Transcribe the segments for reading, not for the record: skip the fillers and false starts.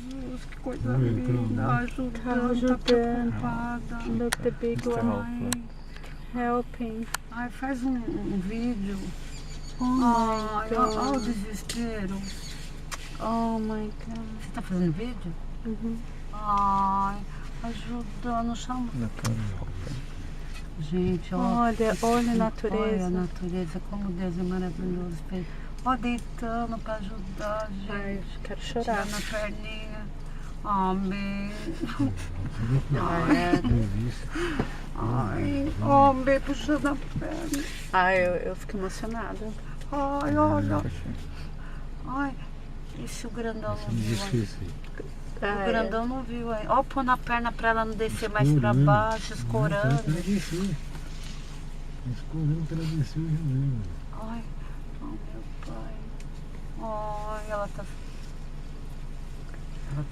Jesus, que coisa linda. Ajudando, tá preocupada. Look, the big one. Ai, Helping. ai, faz um vídeo. Oh my Ai, olha o God. desespero. Oh my God. Você tá fazendo vídeo? Uhum. Ai, ajudando, chama. Gente, ó. Olha a Olha a natureza. natureza, como Deus é maravilhoso. Ó, deitando pra ajudar, gente. Ai, quero chorar. Tirando a perninha. Amém. Ai, homem, puxando a perna. Ai, eu fico emocionada. Ai, olha. Ai, esse o grandão não viu aí. O grandão não viu aí. Ó, pôr na perna pra ela não descer mais pra baixo, escorando. Escorando pra ela descer o rio. Ai, oh meu pai. Ai, ela tá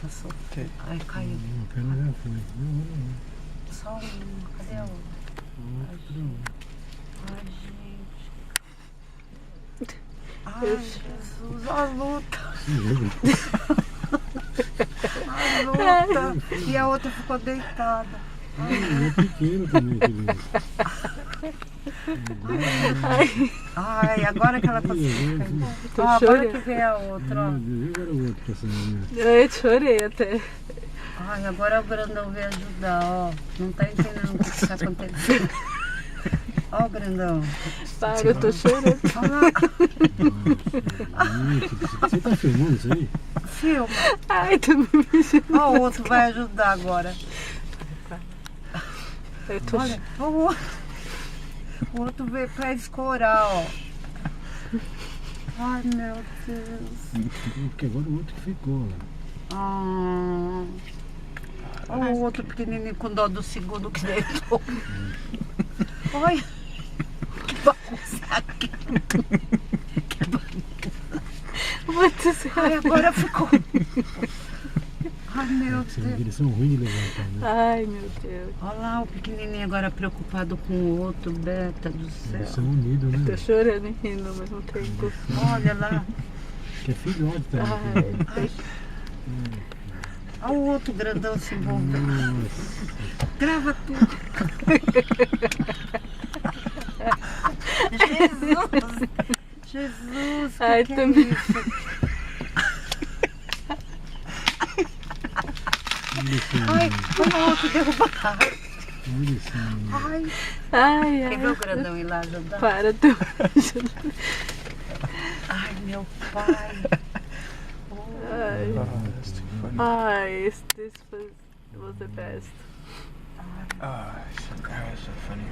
solta. Ai, caiu. A perna já foi. Só uma. Cadê a outra? Ai, gente. Ai, Jesus, a luta. A luta. E a outra ficou deitada. É pequeno também, querido. Ai, agora que ela conseguiu. Tô Ó, agora chorando. que vem a outra, ó. Meu Deus, agora o outro passando. Eu chorei até. Ai, agora o grandão veio ajudar, ó. Não tá entendendo o que está acontecendo. Ó o grandão. Para, eu tô chorando. Olha lá. Você tá filmando isso aí? Filma. Ai, tô me mexendo. Ó, o outro vai ajudar agora. Eu tô Olha, o outro veio pra escorar, ó. Ai, meu Deus. Porque agora o outro que ficou. Ah. Olha o outro pequenininho com dó do segundo que deitou. Olha. Que bagunça aqui. Ai, agora ficou. Ai, meu Deus. Eles são ruins de levantar, né? Ai, meu Deus. Olha lá o pequenininho agora preocupado com o outro, Beta do Eles céu. são unidos, né? Tô chorando e rindo ao mesmo tempo. Olha lá. Que é filhote também. Ai, Olha o outro grandão se envolvendo. Nossa. Grava tudo. Jesus! Jesus! Ai, Que é também. isso? Ai, olha o outro derrubado. Olha só. Ai, ai. quer ver o grandão ir lá ajudar? Para, tô Ai, meu pai. Ai, ai, this was the best. Oh, so funny.